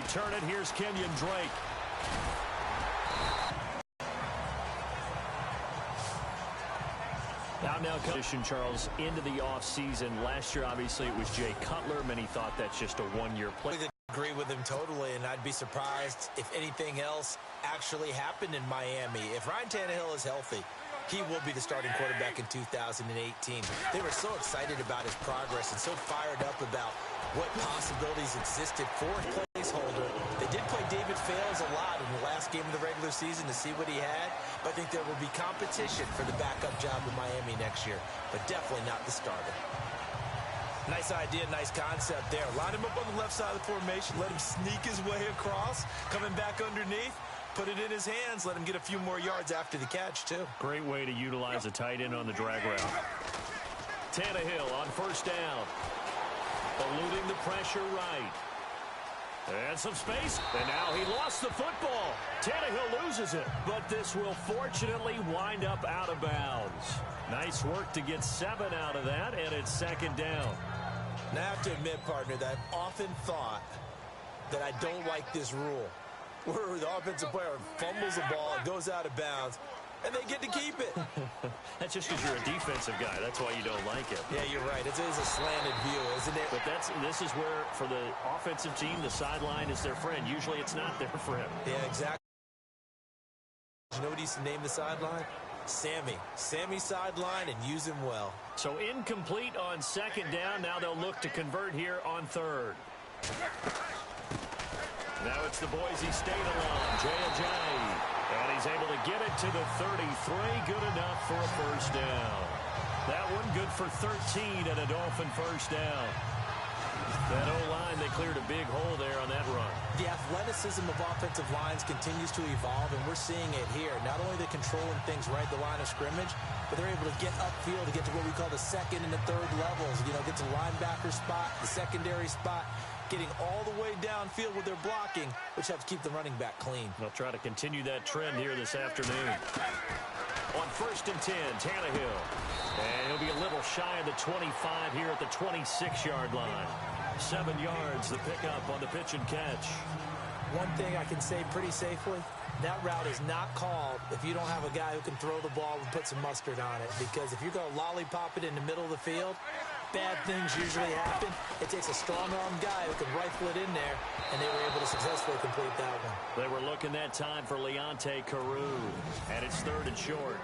return it. Here's Kenyon Drake. Now position, Charles, into the offseason. Last year, obviously, it was Jay Cutler. Many thought that's just a one-year play. I agree with him totally, and I'd be surprised if anything else actually happened in Miami. If Ryan Tannehill is healthy, he will be the starting quarterback in 2018. They were so excited about his progress and so fired up about what possibilities existed for his placeholder. They did play David Fales a lot in the last game of the regular season to see what he had, but I think there will be competition for the backup job in Miami next year, but definitely not the starter. Nice idea, nice concept there. Line him up on the left side of the formation, let him sneak his way across, coming back underneath, put it in his hands, let him get a few more yards after the catch, too. Great way to utilize a tight end on the drag route. Tannehill on first down. Eluding the pressure right. And some space. And now he lost the football. Tannehill loses it. But this will fortunately wind up out of bounds. Nice work to get 7 out of that, and it's second down. Now, I have to admit, partner, that I've often thought that I don't like this rule, where the offensive player fumbles the ball, it goes out of bounds, and they get to keep it. That's just because you're a defensive guy. That's why you don't like it. Yeah, you're right. It is a slanted view, isn't it? But this is where, for the offensive team, the sideline is their friend. Usually it's not their friend. Yeah, exactly. You know what he used to name the sideline? Sammy. Sammy sideline, and use him well. So incomplete on second down. Now they'll look to convert here on third. Now it's the Boise State alum, Jay. And he's able to get it to the 33. Good enough for a first down. That one good for 13 and a Dolphin first down. That O-line, they cleared a big hole there on that run. The athleticism of offensive lines continues to evolve, and we're seeing it here. Not only are they controlling things right at the line of scrimmage, but they're able to get upfield to get to what we call the second and the third levels. You know, get to the linebacker spot, the secondary spot, getting all the way downfield with their blocking, which helps keep the running back clean. They'll try to continue that trend here this afternoon. On 1st and 10, Tannehill. And he'll be a little shy of the 25 here at the 26-yard line. 7 yards, the pickup on the pitch and catch. One thing I can say pretty safely, that route is not called if you don't have a guy who can throw the ball and put some mustard on it. Because if you're going to lollipop it in the middle of the field, bad things usually happen. It takes a strong-armed guy who can rifle it in there, and they were able to successfully complete that one. They were looking that time for Leonte Carew, and it's 3rd and short.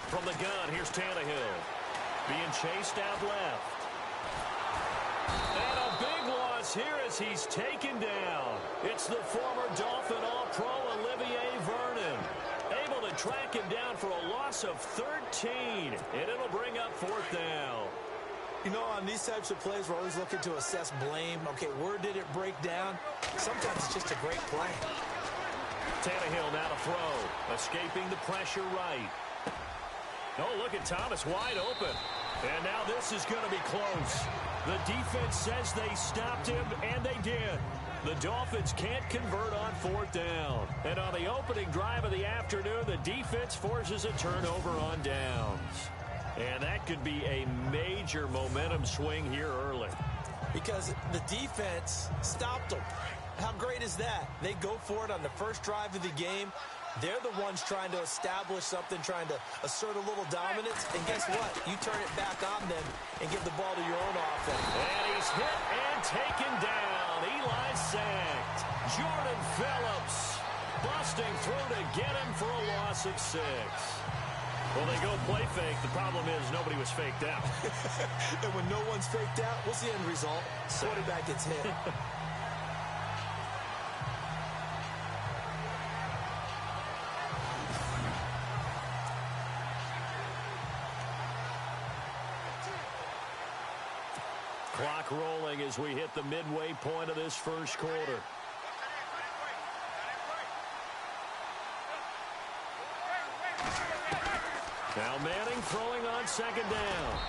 From the gun, here's Tannehill. Being chased out left. And a big loss here as he's taken down. It's the former Dolphin All-Pro Olivier Vernon. Able to track him down for a loss of 13. And it'll bring up 4th down. You know, on these types of plays, we're always looking to assess blame. Okay, where did it break down? Sometimes it's just a great play. Tannehill now to throw. Escaping the pressure right. Oh, look at Thomas wide open. And now this is going to be close. The defense says they stopped him, and they did. The Dolphins can't convert on 4th down. And on the opening drive of the afternoon, the defense forces a turnover on downs. And that could be a major momentum swing here early. Because the defense stopped them. How great is that? They go for it on the first drive of the game. They're the ones trying to establish something, trying to assert a little dominance. And guess what? You turn it back on them and give the ball to your own offense. And he's hit and taken down. Eli sacked. Jordan Phillips busting through to get him for a loss of 6. Well, they go play fake. The problem is nobody was faked out. And when no one's faked out, what's the end result? Quarterback gets hit. Clock rolling as we hit the midway point of this first quarter. Now Manning throwing on second down.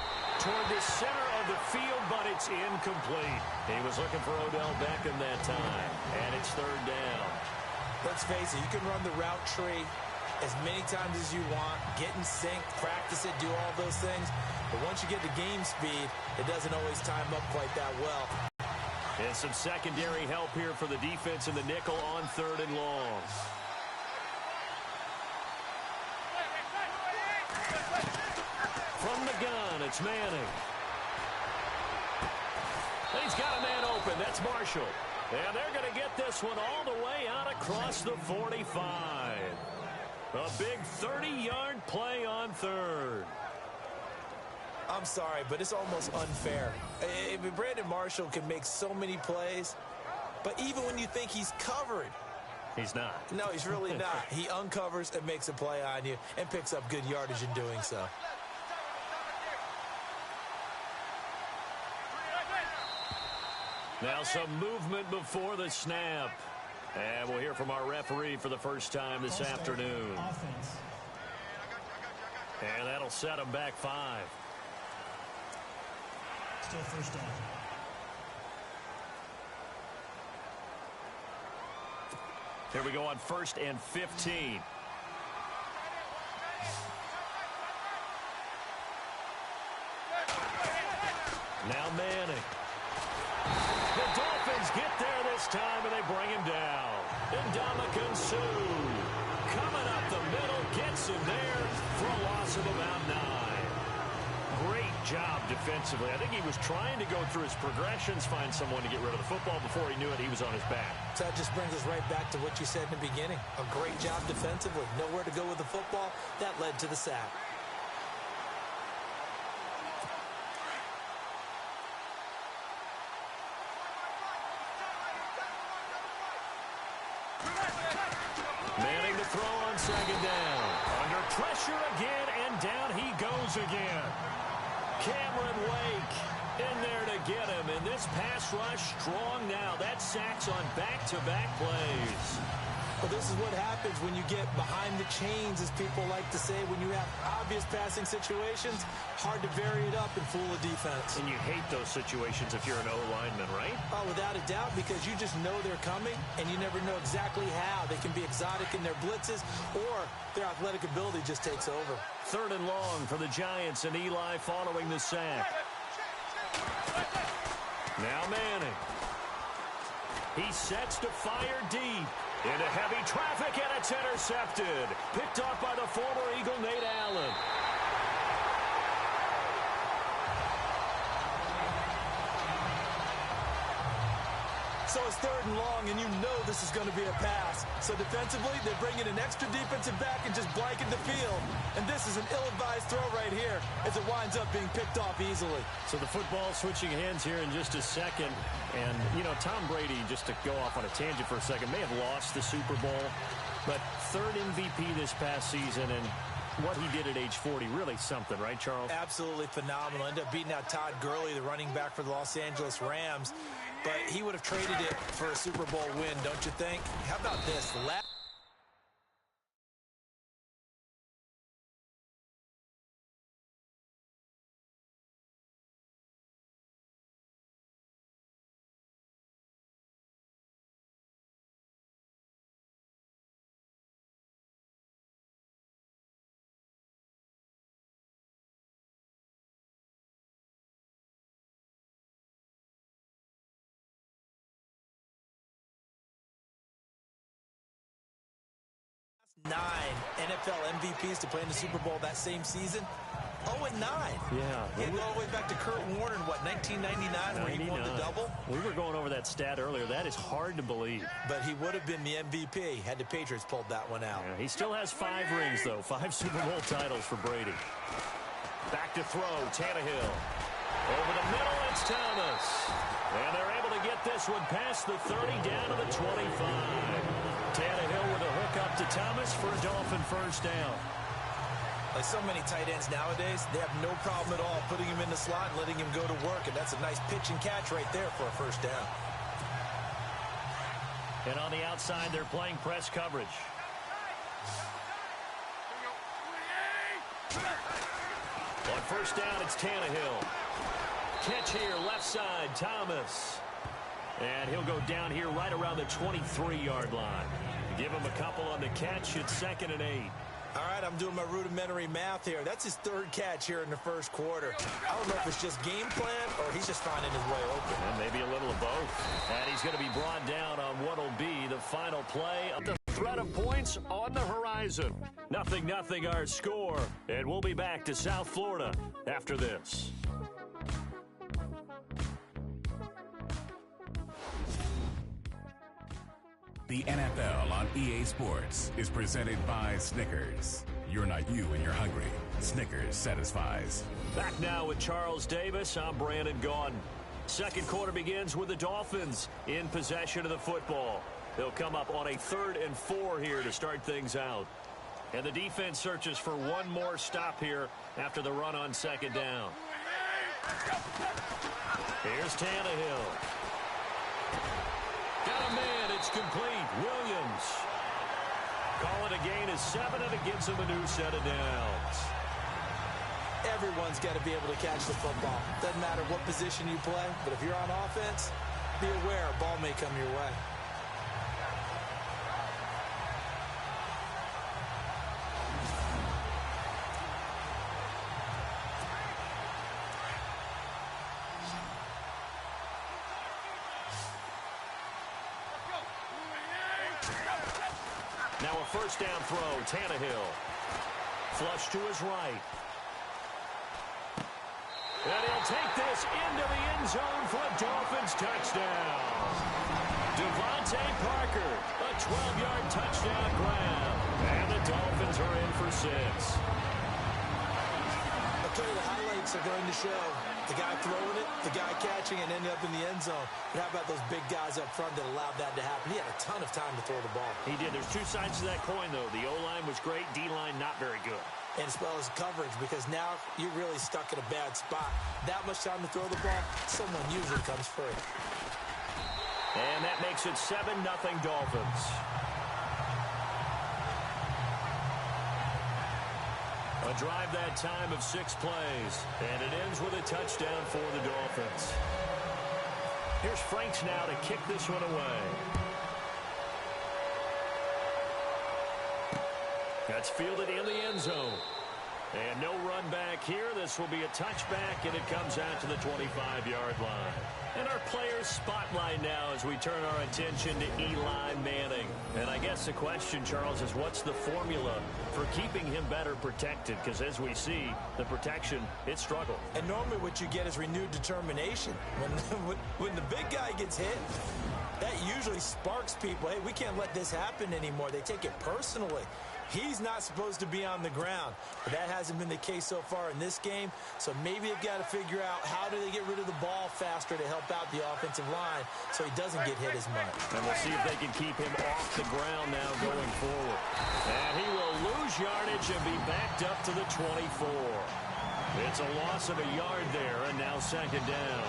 toward the center of the field, but it's incomplete. He was looking for Odell Beckham that time, and it's third down. Let's face it, you can run the route tree as many times as you want, get in sync, practice it, do all those things. But once you get to game speed, it doesn't always time up quite that well. And some secondary help here for the defense in the nickel on third and long. From the gun, it's Manning. And he's got a man open. That's Marshall. And they're going to get this one all the way out across the 45. A big 30-yard play on third. I'm sorry, but it's almost unfair. I mean, Brandon Marshall can make so many plays, but even when you think he's covered, he's not. No, he's really not. He uncovers and makes a play on you and picks up good yardage in doing so. Now some movement before the snap. And we'll hear from our referee for the first time this afternoon. Offense. And that'll set him back 5. Still first down. Here we go on 1st and 15. Now Manning. The Dolphins get there this time, and they bring him down. Ndamukong Suh coming up the middle, gets him there for a loss of about 9. Great job defensively. I think he was trying to go through his progressions, find someone to get rid of the football. Before he knew it, he was on his back. So that just brings us right back to what you said in the beginning. A great job defensively. Nowhere to go with the football. That led to the sack. Manning to throw on 2nd down. Under pressure again, and down he goes again. Cameron Wake in there to get him, and this pass rush strong now. That sacks on back-to-back plays. Well, this is what happens when you get behind the chains, as people like to say. When you have obvious passing situations, hard to vary it up and fool a defense. And you hate those situations if you're an O-lineman, right? Oh, without a doubt, because you just know they're coming, and you never know exactly how. They can be exotic in their blitzes, or their athletic ability just takes over. 3rd and long for the Giants, and Eli following the sack. Now Manning. He sets to fire deep. Into heavy traffic, and it's intercepted. Picked off by the former Eagle, Nate Allen. So it's 3rd and long, and you know this is going to be a pass. So defensively, they're bringing an extra defensive back and just blanket the field. And this is an ill-advised throw right here as it winds up being picked off easily. So the football switching hands here in just a second. And, you know, Tom Brady, just to go off on a tangent for a second, may have lost the Super Bowl. But 3rd MVP this past season, and what he did at age 40, really something, right, Charles? Absolutely phenomenal. Ended up beating out Todd Gurley, the running back for the Los Angeles Rams. But he would have traded it for a Super Bowl win, don't you think? How about this? Nine NFL MVPs to play in the Super Bowl that same season. 0-9. Yeah. You go all the way back to Kurt Warner in, what, 1999, where he won the double? We were going over that stat earlier. That is hard to believe. But he would have been the MVP had the Patriots pulled that one out. Yeah, he still has 5 rings, though. 5 Super Bowl titles for Brady. Back to throw, Tannehill. Over the middle, it's Thomas. And they're able to get this one past the 30, down to the 25. Tannehill with a hook up to Thomas for a Dolphin first down. Like so many tight ends nowadays, they have no problem at all putting him in the slot and letting him go to work. And that's a nice pitch and catch right there for a first down. And on the outside, they're playing press coverage. On first down, it's Tannehill. Catch here, left side, Thomas. And he'll go down here right around the 23-yard line. Give him a couple on the catch. It's 2nd and 8. All right, I'm doing my rudimentary math here. That's his 3rd catch here in the first quarter. I don't know if it's just game plan or he's just finding his way open. And maybe a little of both. And he's going to be brought down on what will be the final play. The threat of points on the horizon. 0-0 our score. And we'll be back to South Florida after this. The NFL on EA Sports is presented by Snickers. You're not you when you're hungry. Snickers satisfies. Back now with Charles Davis. I'm Brandon Gaudin. Second quarter begins with the Dolphins in possession of the football. They'll come up on a 3rd and 4 here to start things out. And the defense searches for one more stop here after the run on 2nd down. Here's Tannehill. Got a man. It's complete. Williams. Call it a gain of 7, and it gives him a new set of downs. Everyone's got to be able to catch the football. Doesn't matter what position you play, but if you're on offense, be aware a ball may come your way. Now a first down throw, Tannehill. Flush to his right. And he'll take this into the end zone for a Dolphins touchdown. Devontae Parker, a 12-yard touchdown grab. And the Dolphins are in for 6. Okay, the highlights are going to show the guy throwing it, the guy catching it, and ended up in the end zone. But how about those big guys up front that allowed that to happen? He had a ton of time to throw the ball. He did. There's 2 sides to that coin, though. The O-line was great. D-line not very good. And as well as coverage, because now you're really stuck in a bad spot. That much time to throw the ball, someone usually comes free. And that makes it 7-0 Dolphins. A drive that time of 6 plays. And it ends with a touchdown for the Dolphins. Here's Franks now to kick this one away. That's fielded in the end zone. And no run back here. This will be a touchback, and it comes out to the 25-yard line. And our players spotlight now as we turn our attention to Eli Manning. And I guess the question, Charles, is what's the formula for keeping him better protected? Because as we see, the protection, it struggled. And normally what you get is renewed determination. When the big guy gets hit, that usually sparks people. Hey, we can't let this happen anymore. They take it personally. He's not supposed to be on the ground, but that hasn't been the case so far in this game. So maybe they've got to figure out how do they get rid of the ball faster to help out the offensive line so he doesn't get hit as much. And we'll see if they can keep him off the ground now going forward. And he will lose yardage and be backed up to the 24. It's a loss of a yard there, and now 2nd down.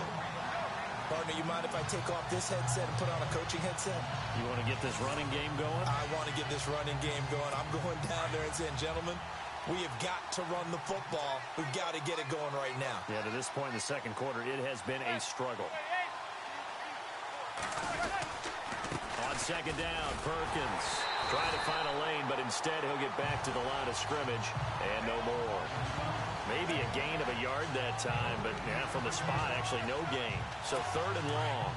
Partner, you mind if I take off this headset and put on a coaching headset? You want to get this running game going? I want to get this running game going. I'm going down there and saying, gentlemen, we have got to run the football. We've got to get it going right now. Yeah, to this point in the second quarter, it has been a struggle. On 2nd down, Perkins trying to find a lane, but instead he'll get back to the line of scrimmage and no more. Maybe a gain of a yard that time, but yeah, from the spot, actually no gain. So 3rd and long.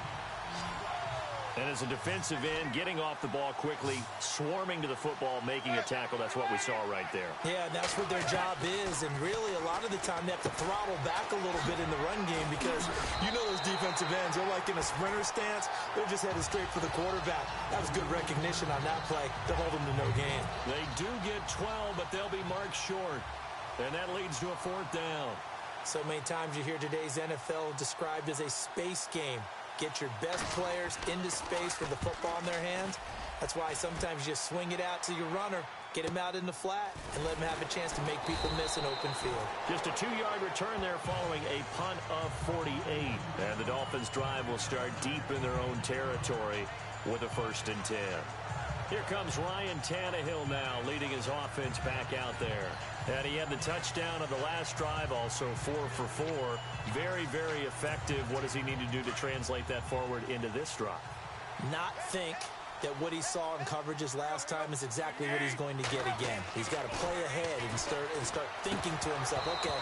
And as a defensive end, getting off the ball quickly, swarming to the football, making a tackle, that's what we saw right there. Yeah, and that's what their job is. And really, a lot of the time, they have to throttle back a little bit in the run game because you know those defensive ends, they're like in a sprinter stance. They're just headed straight for the quarterback. That was good recognition on that play to hold them to no gain. They do get 12, but they'll be marked short. And that leads to a 4th down. So many times you hear today's NFL described as a space game. Get your best players into space with the football in their hands. That's why sometimes you just swing it out to your runner, get him out in the flat, and let him have a chance to make people miss an open field. Just a 2-yard return there following a punt of 48. And the Dolphins' drive will start deep in their own territory with a 1st and 10. Here comes Ryan Tannehill now, leading his offense back out there. And he had the touchdown on the last drive, also 4 for 4. Very, very effective. What does he need to do to translate that forward into this drive? Not think that what he saw in coverages last time is exactly what he's going to get again. He's got to play ahead and start thinking to himself, okay,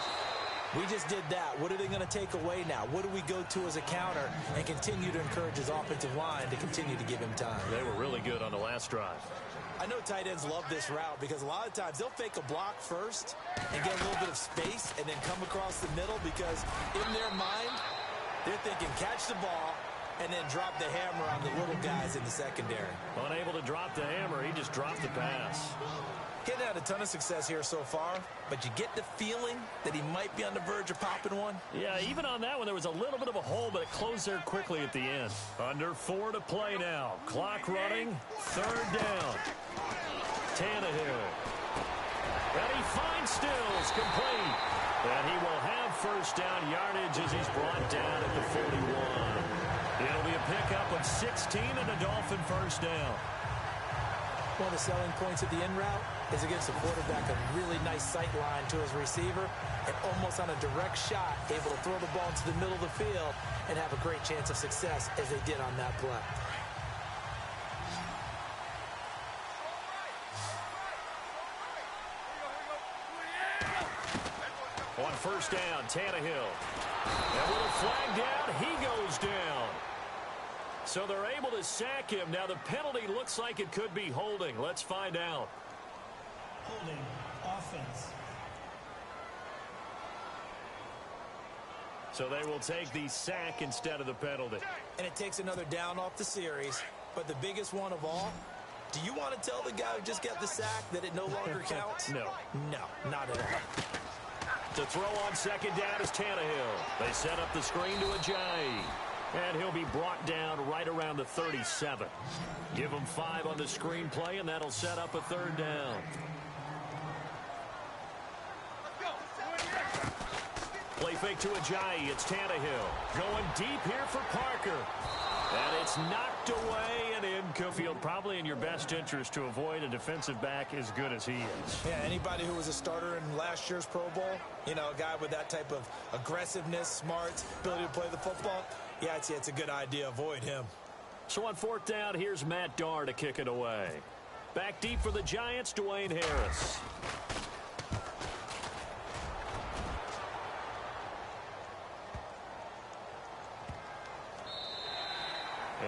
we just did that. What are they going to take away now? What do we go to as a counter? And continue to encourage his offensive line to continue to give him time. They were really good on the last drive. I know tight ends love this route because a lot of times they'll fake a block first and get a little bit of space and then come across the middle because in their mind, they're thinking catch the ball and then drop the hammer on the little guys in the secondary. Unable to drop the hammer, he just dropped the pass. Getting had a ton of success here so far, but you get the feeling that he might be on the verge of popping one. Yeah, even on that one, there was a little bit of a hole, but it closed there quickly at the end. Under 4 to play now. Clock running. 3rd down. Tannehill. And he finds Stills complete. And he will have first down yardage as he's brought down at the 41. It'll be a pickup of 16 and a Dolphin first down. One of the selling points of the in route is against the quarterback, a really nice sight line to his receiver, and almost on a direct shot, able to throw the ball into the middle of the field and have a great chance of success as they did on that play. On first down, Tannehill. And with a flag down, he goes down. So they're able to sack him. Now the penalty looks like it could be holding. Let's find out. Holding offense. So they will take the sack instead of the penalty. And it takes another down off the series. But the biggest one of all, do you want to tell the guy who just got the sack that it no longer counts? No. No, not at all. To throw on second down is Tannehill. They set up the screen to Ajayi. And he'll be brought down right around the 37. Give him 5 on the screen play, and that'll set up a 3rd down. Play fake to Ajayi. It's Tannehill. Going deep here for Parker. And it's knocked away and incomplete. Probably in your best interest to avoid a defensive back as good as he is. Yeah, anybody who was a starter in last year's Pro Bowl, you know, a guy with that type of aggressiveness, smarts, ability to play the football, yeah, it's a good idea. Avoid him. So on 4th down, here's Matt Darr to kick it away. Back deep for the Giants, Dwayne Harris.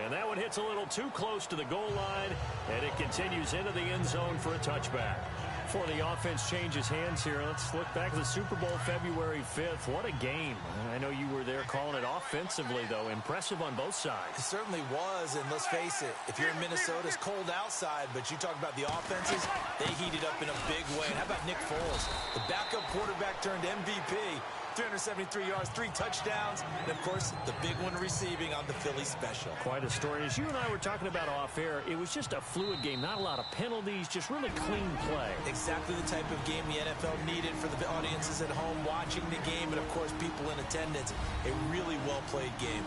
And that one hits a little too close to the goal line, and it continues into the end zone for a touchback. Before the offense changes hands here, let's look back at the Super Bowl February 5th. What a game. I know you were there calling it offensively, though. Impressive on both sides. It certainly was, and let's face it, if you're in Minnesota, it's cold outside, but you talk about the offenses, they heated up in a big way. And how about Nick Foles, the backup quarterback turned MVP, 373 yards, 3 touchdowns, and, of course, the big one receiving on the Philly special. Quite a story. As you and I were talking about off-air, it was just a fluid game. Not a lot of penalties, just really clean play. Exactly the type of game the NFL needed for the audiences at home watching the game and, of course, people in attendance. A really well-played game.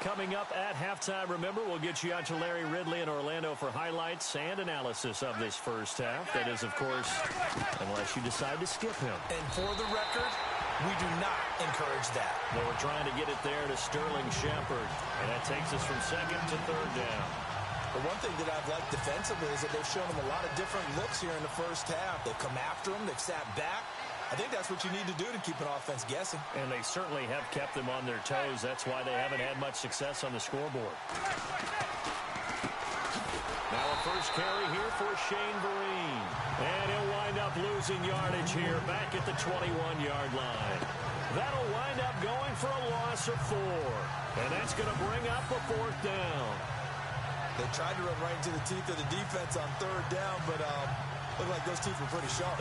Coming up at halftime, remember, we'll get you out to Larry Ridley in Orlando for highlights and analysis of this first half. That is, of course, unless you decide to skip him. And for the record, we do not encourage that. They were trying to get it there to Sterling Shepard, and that takes us from 2nd to 3rd down. The one thing that I've liked defensively is that they've shown them a lot of different looks here in the first half. They've come after them. They've sat back. I think that's what you need to do to keep an offense guessing. And they certainly have kept them on their toes. That's why they haven't had much success on the scoreboard. Now a first carry here for Shane Vereen. And he'll wind up losing yardage here back at the 21-yard line. That'll wind up going for a loss of 4. And that's going to bring up a 4th down. They tried to run right into the teeth of the defense on 3rd down, but looked like those teeth were pretty sharp.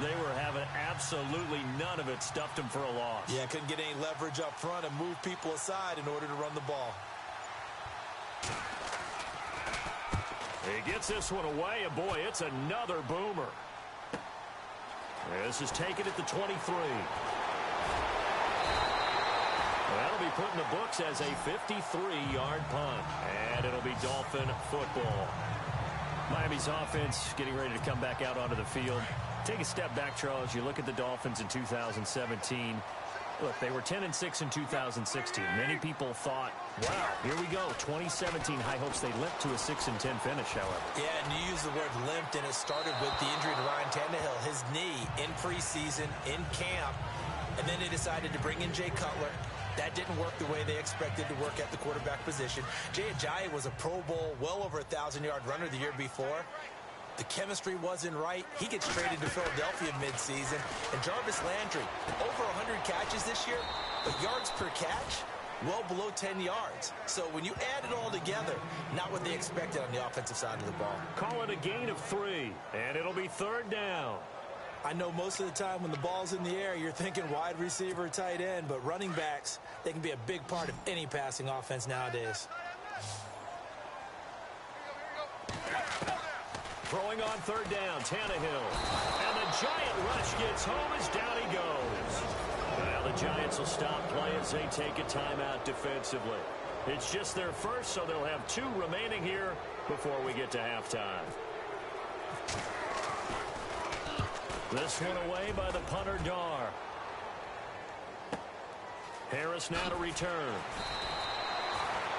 They were having absolutely none of it. Stuffed them for a loss. Yeah, couldn't get any leverage up front and move people aside in order to run the ball. He gets this one away, and boy, it's another boomer. This is taken at the 23. That'll be put in the books as a 53-yard punt, and it'll be Dolphin football. Miami's offense getting ready to come back out onto the field. Take a step back, Charles. You look at the Dolphins in 2017. Look, they were 10-6 in 2016. Many people thought, wow, here we go. 2017 high hopes. They limped to a 6-10 finish, however. Yeah, and you use the word limped, and it started with the injury to Ryan Tannehill. His knee in preseason, in camp, and then they decided to bring in Jay Cutler. That didn't work the way they expected to work at the quarterback position. Jay Ajayi was a Pro Bowl, well over 1,000-yard runner the year before. The chemistry wasn't right. He gets traded to Philadelphia midseason. And Jarvis Landry, over 100 catches this year, but yards per catch, well below 10 yards. So when you add it all together, not what they expected on the offensive side of the ball. Call it a gain of 3, and it'll be 3rd down. I know most of the time when the ball's in the air, you're thinking wide receiver, tight end, but running backs, they can be a big part of any passing offense nowadays. Throwing on 3rd down, Tannehill. And the Giant rush gets home as down he goes. Now the Giants will stop play as they take a timeout defensively. It's just their first, so they'll have 2 remaining here before we get to halftime. This one away by the punter, Dar. Harris now to return.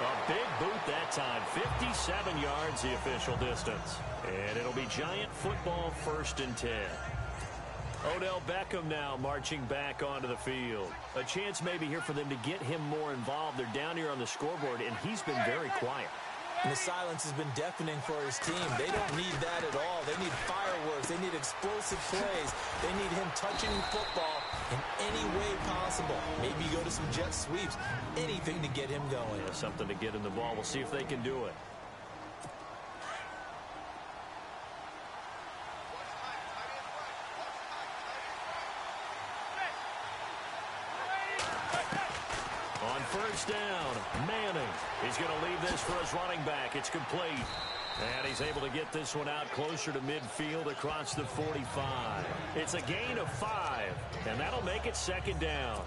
A big boot that time. 57 yards the official distance. And it'll be Giant football 1st and 10. Odell Beckham now marching back onto the field. A chance maybe here for them to get him more involved. They're down here on the scoreboard, and he's been very quiet. And the silence has been deafening for his team. They don't need that at all. They need fireworks. They need explosive plays. They need him touching football in any way possible. Maybe go to some jet sweeps. Anything to get him going. Yeah, something to get him the ball. We'll see if they can do it. On 1st down, Manning. He's going to leave this for his running back. It's complete. And he's able to get this one out closer to midfield across the 45. It's a gain of 5, and that'll make it 2nd down.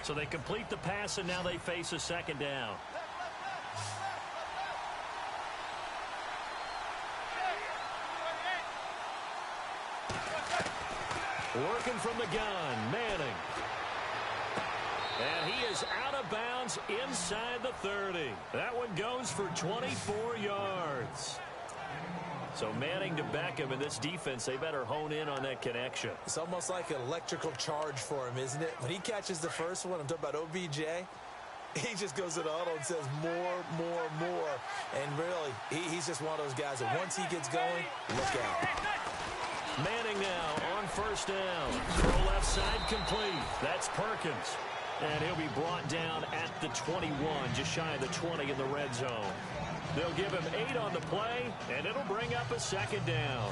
So they complete the pass, and now they face a 2nd down. Working from the gun, Manning. And he is out of bounds inside the 30. That one goes for 24 yards. So Manning to Beckham, in this defense, they better hone in on that connection. It's almost like an electrical charge for him, isn't it? When he catches the first one, I'm talking about OBJ, he just goes to the huddle and says more, more, more. And really, he's just one of those guys that once he gets going, look out. Manning now on 1st down. Throw left side complete. That's Perkins. And he'll be brought down at the 21, just shy of the 20 in the red zone. They'll give him 8 on the play, and it'll bring up a 2nd down.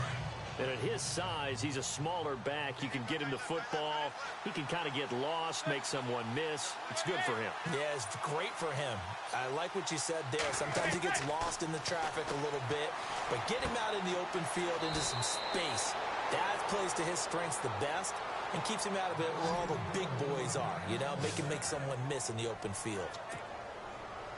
And at his size, he's a smaller back. You can get him the football. He can kind of get lost, make someone miss. It's good for him. Yeah, it's great for him. I like what you said there. Sometimes he gets lost in the traffic a little bit, but get him out in the open field into some space. That plays to his strengths the best and keeps him out of it where all the big boys are, you know, make someone miss in the open field.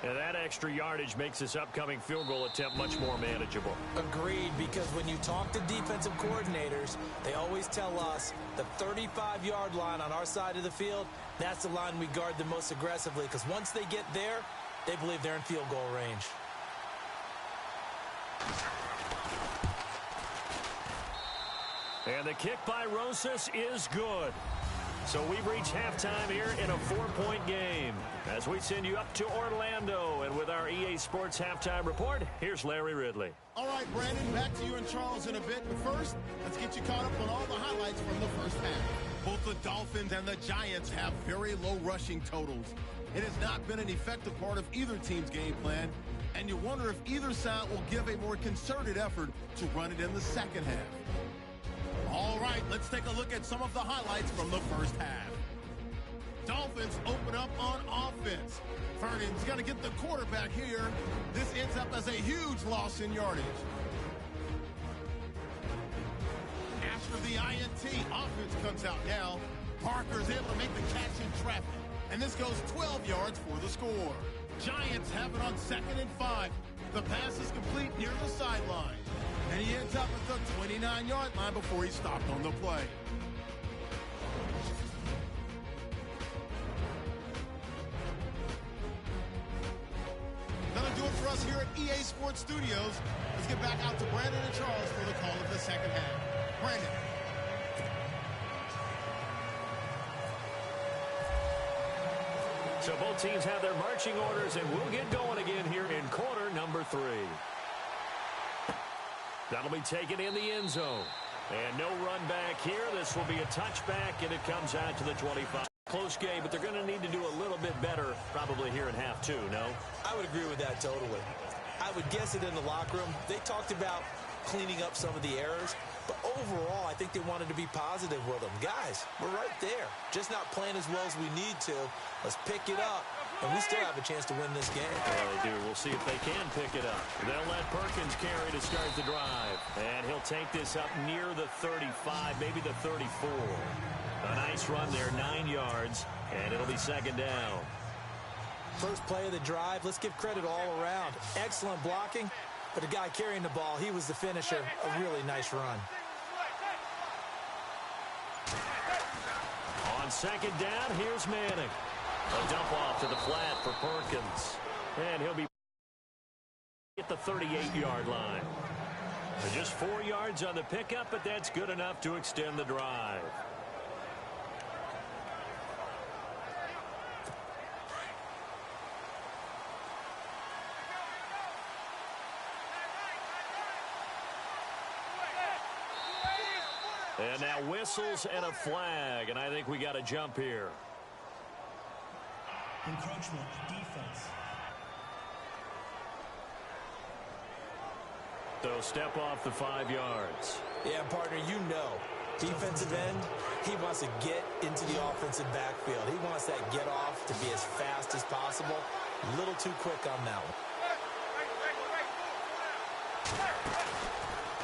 And that extra yardage makes this upcoming field goal attempt much more manageable. Agreed, because when you talk to defensive coordinators, they always tell us the 35-yard line on our side of the field, that's the line we guard the most aggressively, because once they get there, they believe they're in field goal range. And the kick by Rosas is good. So we've reached halftime here in a 4-point game as we send you up to Orlando. And with our EA Sports Halftime Report, here's Larry Ridley. All right, Brandon, back to you and Charles in a bit. But first, let's get you caught up on all the highlights from the first half. Both the Dolphins and the Giants have very low rushing totals. It has not been an effective part of either team's game plan, and you wonder if either side will give a more concerted effort to run it in the second half. All right, let's take a look at some of the highlights from the first half. Dolphins open up on offense. Vernon's going to get the quarterback here. This ends up as a huge loss in yardage. the INT. Offense comes out now. Parker's able to make the catch in traffic. And this goes 12 yards for the score. Giants have it on 2nd and 5. The pass is complete near the sideline. And he ends up at the 29-yard line before he stopped on the play. That'll do it for us here at EA Sports Studios. Let's get back out to Brandon and Charles for the call of the second half. Brandon. So both teams have their marching orders, and we'll get going again here in quarter number 3. That'll be taken in the end zone. And no run back here. This will be a touchback, and it comes out to the 25. Close game, but they're going to need to do a little bit better probably here in half 2, no? I would agree with that totally. I would guess it in the locker room. They talked about cleaning up some of the errors, but overall, I think they wanted to be positive with them. Guys, we're right there. Just not playing as well as we need to. Let's pick it up, and we still have a chance to win this game. Yeah, they do. We'll see if they can pick it up. They'll let Perkins carry to start the drive, and he'll take this up near the 35, maybe the 34. A nice run there, 9 yards, and it'll be 2nd down. First play of the drive, let's give credit all around. Excellent blocking, but the guy carrying the ball, he was the finisher. A really nice run. On 2nd down, here's Manning. A dump off to the flat for Perkins. And he'll be at the 38-yard line. Just 4 yards on the pickup, but that's good enough to extend the drive. And now whistles and a flag, and I think we got a jump here. Encroachment, defense. So step off the 5 yards. Yeah, partner, you know, defensive end, he wants to get into the offensive backfield. He wants that get off to be as fast as possible. A little too quick on that one.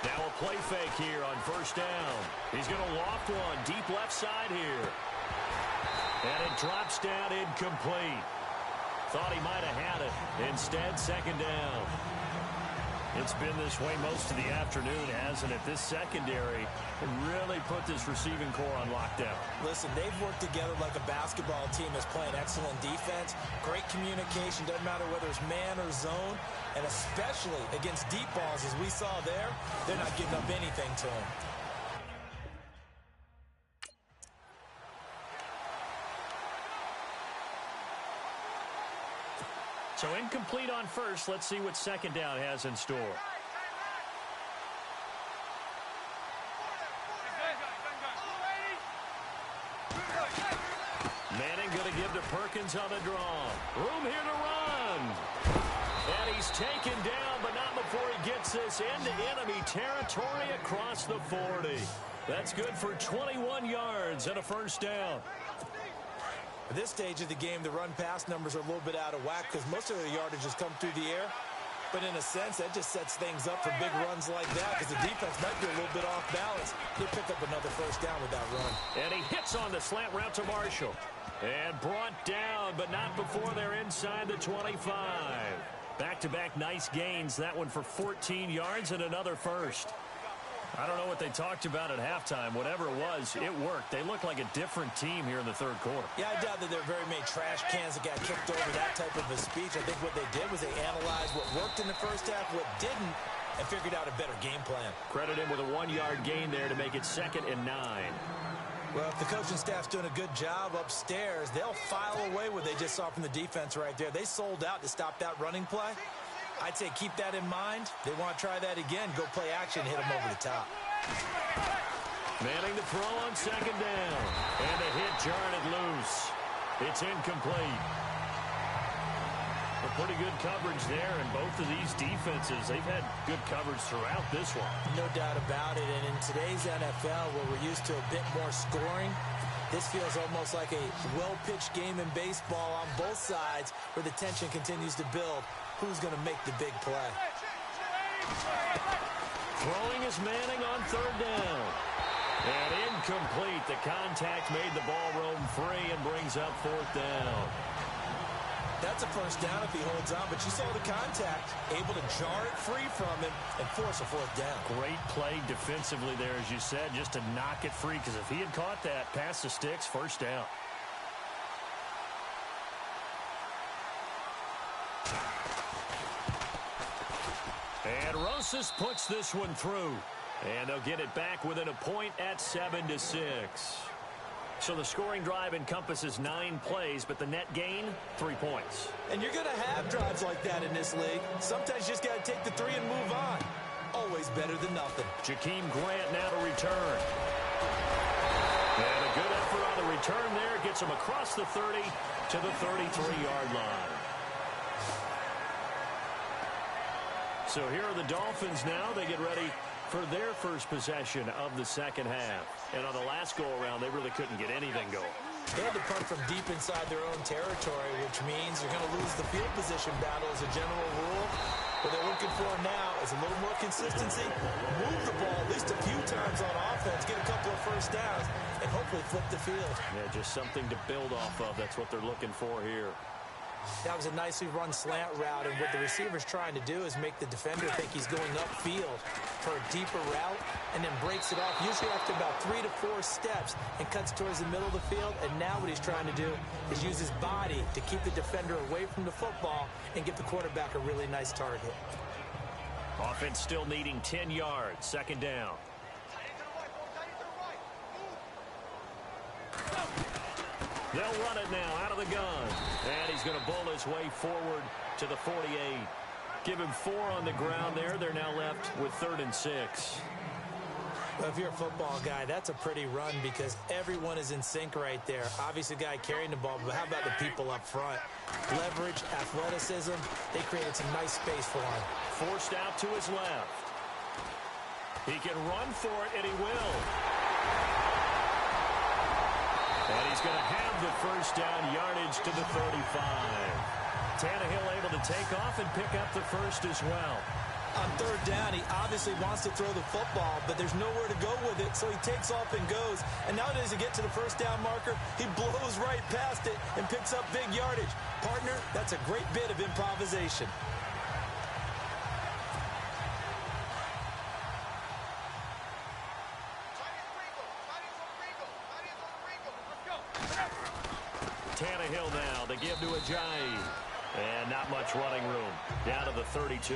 Now a play fake here on 1st down. He's going to loft one deep left side here. And it drops down incomplete. Thought he might have had it. Instead, 2nd down. It's been this way most of the afternoon, hasn't it? This secondary can really put this receiving core on lockdown. Listen, they've worked together like a basketball team that's playing excellent defense. Great communication, doesn't matter whether it's man or zone. And especially against deep balls, as we saw there, they're not giving up anything to him. So incomplete on 1st. Let's see what 2nd down has in store. Manning going to give to Perkins on the draw. Room here to run. And he's taken down, but not before he gets this into enemy territory across the 40. That's good for 21 yards and a 1st down. At this stage of the game, the run-pass numbers are a little bit out of whack because most of their yardage has come through the air. But in a sense, that just sets things up for big runs like that because the defense might be a little bit off balance. He'll pick up another 1st down with that run. And he hits on the slant route to Marshall. And brought down, but not before they're inside the 25. Back-to-back nice gains. That one for 14 yards and another 1st. I don't know what they talked about at halftime. Whatever it was, it worked. They look like a different team here in the 3rd quarter. Yeah, I doubt that there are very many trash cans that got kicked over that type of a speech. I think what they did was they analyzed what worked in the 1st half, what didn't, and figured out a better game plan. Credit him with a 1-yard gain there to make it 2nd and 9. Well, if the coaching staff's doing a good job upstairs, they'll file away what they just saw from the defense right there. They sold out to stop that running play. I'd say keep that in mind. They want to try that again. Go play action, hit them over the top. Manning to throw on 2nd down. And a hit jarred it loose. It's incomplete. A pretty good coverage there, and both of these defenses, they've had good coverage throughout this one. No doubt about it, and in today's NFL, where we're used to a bit more scoring, this feels almost like a well-pitched game in baseball on both sides where the tension continues to build. Who's going to make the big play? Throwing is Manning on 3rd down. And incomplete. The contact made the ball roam free and brings up 4th down. That's a first down if he holds on, but you saw the contact, able to jar it free from him and force a 4th down. Great play defensively there, as you said, just to knock it free, because if he had caught that, past the sticks, 1st down. And Rosas puts this one through. And they'll get it back within a point at 7-6. So the scoring drive encompasses 9 plays, but the net gain, 3 points. And you're going to have drives like that in this league. Sometimes you just got to take the 3 and move on. Always better than nothing. Jakeem Grant now to return. And a good effort on the return there. Gets him across the 30 to the 33-yard line. So here are the Dolphins now. They get ready for their first possession of the second half. And on the last go-around, they really couldn't get anything going. They had to punt from deep inside their own territory, which means you're going to lose the field position battle as a general rule. What they're looking for now is a little more consistency, move the ball at least a few times on offense, get a couple of first downs, and hopefully flip the field. Yeah, just something to build off of. That's what they're looking for here. That was a nicely run slant route, and what the receiver's trying to do is make the defender think he's going upfield for a deeper route, and then breaks it off, usually after about 3 to 4 steps, and cuts towards the middle of the field. And now what he's trying to do is use his body to keep the defender away from the football and get the quarterback a really nice target. Offense still needing 10 yards, 2nd down. They'll run it now out of the gun. And he's going to bowl his way forward to the 48. Give him 4 on the ground there. They're now left with 3rd and 6. Well, if you're a football guy, that's a pretty run because everyone is in sync right there. Obviously, the guy carrying the ball, but how about the people up front? Leverage, athleticism, they created some nice space for him. Forced out to his left. He can run for it, and he will. And he's going to have the first down, yardage to the 35. Tannehill able to take off and pick up the first as well. On 3rd down, he obviously wants to throw the football, but there's nowhere to go with it, so he takes off and goes. And nowadays, to get to the first down marker, he blows right past it and picks up big yardage. Partner, that's a great bit of improvisation. Tannehill now to give to Ajayi. And not much running room. Down to the 32.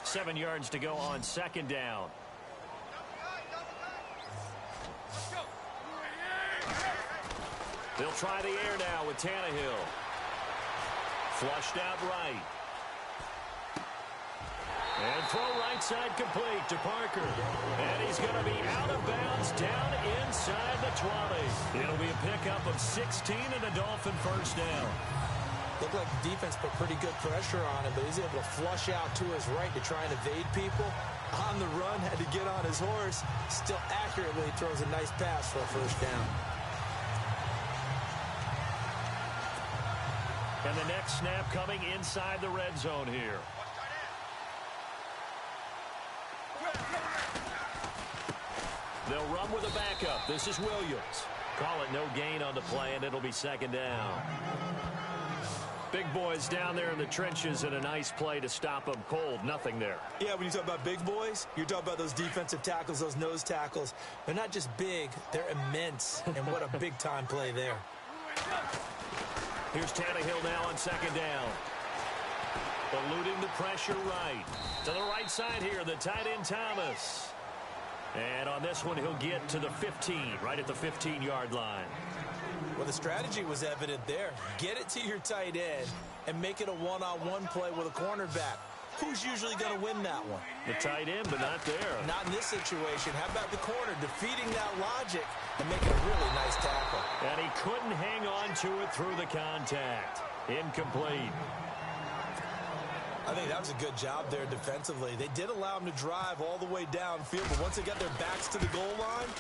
Seven yards to go on 2nd down. They'll try the air now with Tannehill. Flushed out right. And throw right side complete to Parker. And he's going to be out of bounds down inside the 20. It'll be a pickup of 16 and a Dolphin first down. Looked like the defense put pretty good pressure on him, but he's able to flush out to his right to try and evade people. On the run, had to get on his horse. Still accurately throws a nice pass for a first down. And the next snap coming inside the red zone here. They'll run with a backup. This is Williams. Call it no gain on the play, and it'll be 2nd down. Big boys down there in the trenches, and a nice play to stop them cold. Nothing there. Yeah, when you talk about big boys, you're talking about those defensive tackles, those nose tackles. They're not just big, they're immense. And what a big-time play there. Here's Tannehill now on 2nd down. Eluding the pressure right. To the right side here, the tight end Thomas. And on this one, he'll get to the 15, right at the 15-yard line. Well, the strategy was evident there. Get it to your tight end and make it a one-on-one play with a cornerback. Who's usually going to win that one? The tight end, but not there. Not in this situation. How about the corner defeating that logic and making a really nice tackle? And he couldn't hang on to it through the contact. Incomplete. I think that was a good job there defensively. They did allow them to drive all the way downfield, but once they got their backs to the goal line,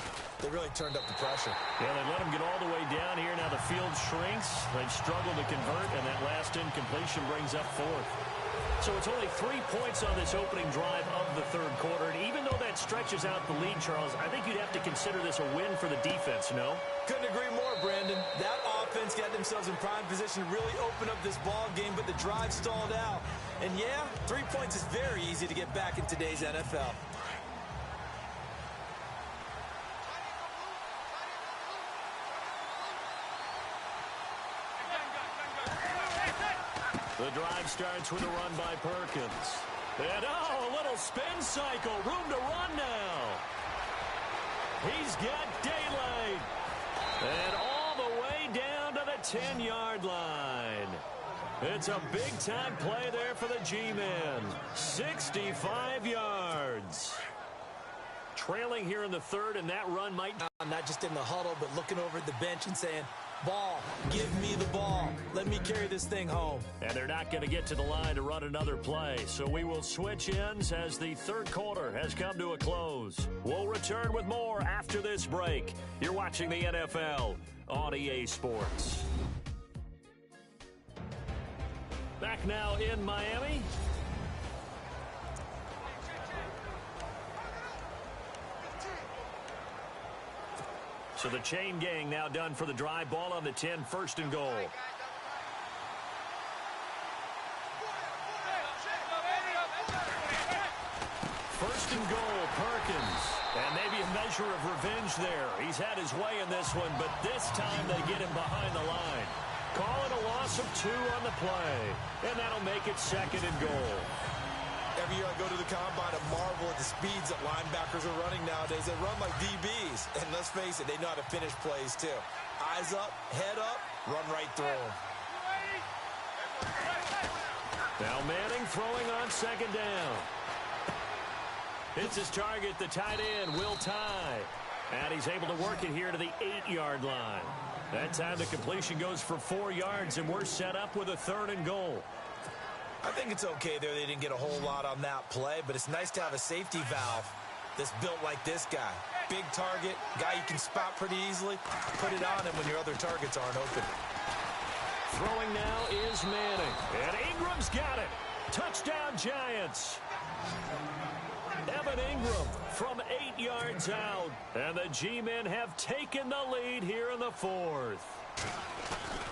they really turned up the pressure. Yeah, they let them get all the way down here. Now the field shrinks. They've struggled to convert, and that last incompletion brings up fourth. So it's only 3 points on this opening drive of the third quarter. And even though that stretches out the lead, Charles, I think you'd have to consider this a win for the defense, no? Couldn't agree more, Brandon. That offense got themselves in prime position to really open up this ball game, but the drive stalled out. And yeah, 3 points is very easy to get back in today's NFL. The drive starts with a run by Perkins. And, oh, a little spin cycle. Room to run now. He's got daylight. And all the way down to the 10-yard line. It's a big-time play there for the G-men. 65 yards. Trailing here in the third, and that run might... Not just in the huddle, but looking over at the bench and saying, ball, give me the ball. Let me carry this thing home. And they're not going to get to the line to run another play. So we will switch ends as the third quarter has come to a close. We'll return with more after this break. You're watching the NFL on EA Sports. Back now in Miami. So the chain gang now done for the drive. Ball on the 10, first and goal. First and goal, Perkins. And maybe a measure of revenge there. He's had his way in this one, but this time they get him behind the line. Call it a loss of 2 on the play. And that'll make it second and goal. Every year I go to the combine and marvel at the speeds that linebackers are running nowadays. They run like DBs. And let's face it, they know how to finish plays too. Eyes up, head up, run right through them. Now Manning throwing on second down. Hits his target, the tight end, Will Tye. And he's able to work it here to the 8-yard line. That time the completion goes for 4 yards, and we're set up with a third and goal. I think it's okay there. They didn't get a whole lot on that play, but it's nice to have a safety valve that's built like this guy. Big target, guy you can spot pretty easily. Put it on him when your other targets aren't open. Throwing now is Manning. And Ingram's got it. Touchdown, Giants. Evan Ingram from 8 yards out. And the G-men have taken the lead here in the fourth.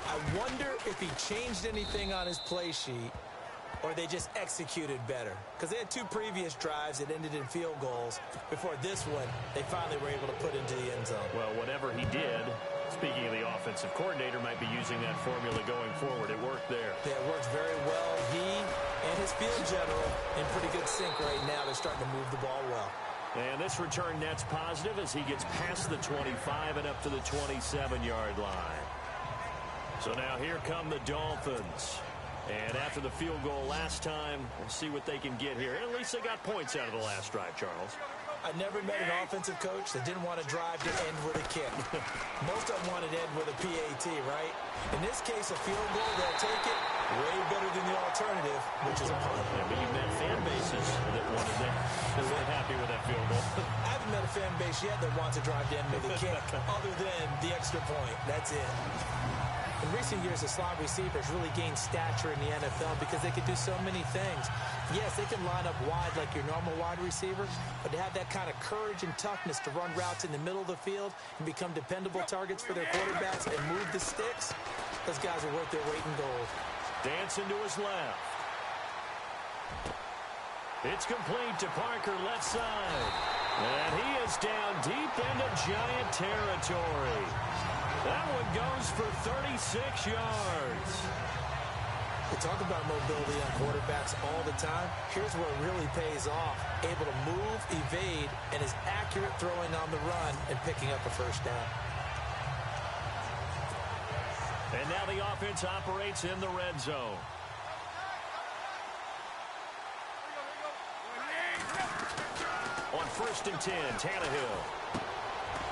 I wonder if he changed anything on his play sheet, or they just executed better. Because they had 2 previous drives that ended in field goals. Before this one, they finally were able to put into the end zone. Well, whatever he did, speaking of the offensive coordinator, might be using that formula going forward. It worked there. Yeah, it works very well. He and his field general in pretty good sync right now. They're starting to move the ball well. And this return net's positive as he gets past the 25 and up to the 27-yard line. So now here come the Dolphins. And after the field goal last time, we'll see what they can get here. And at least they got points out of the last drive, Charles. I never met an offensive coach that didn't want to drive to end with a kick. Most of them wanted to end with a PAT, right? In this case, a field goal, they'll take it way better than the alternative, which is a punt. Yeah, but you've met fan bases that wanted that. They weren't happy with that field goal. I haven't met a fan base yet that wants to drive to end with a kick other than the extra point. That's it. In recent years, the slot receivers really gained stature in the NFL because they could do so many things. Yes, they can line up wide like your normal wide receiver, but to have that kind of courage and toughness to run routes in the middle of the field and become dependable targets for their quarterbacks and move the sticks, those guys are worth their weight in gold. Dancing to his left. It's complete to Parker, left side. And he is down deep into Giant territory. That one goes for 36 yards. We talk about mobility on quarterbacks all the time. Here's where it really pays off. Able to move, evade, and is accurate throwing on the run and picking up a first down. And now the offense operates in the red zone. On 1st and 10, Tannehill.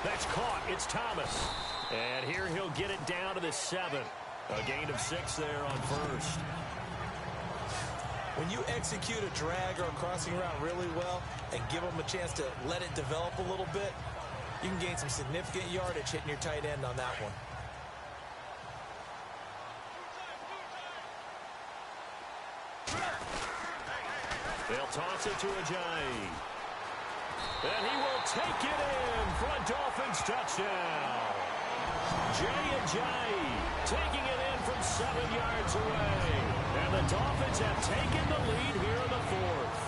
That's caught. It's Thomas. And here he'll get it down to the 7. A gain of 6 there on first. When you execute a drag or a crossing route really well and give them a chance to let it develop a little bit, you can gain some significant yardage hitting your tight end on that one. They'll toss it to Ajayi. And he will take it in for a Dolphins touchdown. Ajayi taking it in from 7 yards away. And the Dolphins have taken the lead here in the fourth.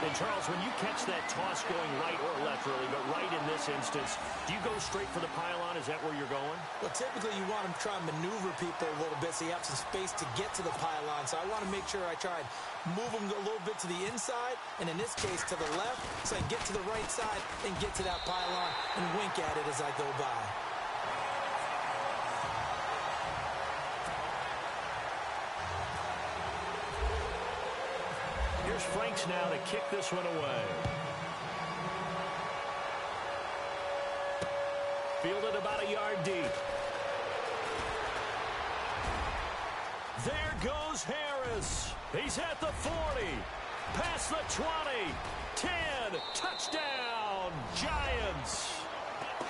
And Charles, when you catch that toss going right or left, really, but right in this instance, do you go straight for the pylon? Is that where you're going? Well, typically you want to try and maneuver people a little bit so you have some space to get to the pylon. So I want to make sure I try and move them a little bit to the inside, and in this case to the left, so I get to the right side and get to that pylon and wink at it as I go by. Here's Franks now to kick this one away. Fielded about a yard deep. There goes Harris. He's at the 40. Past the 20. 10. Touchdown, Giants.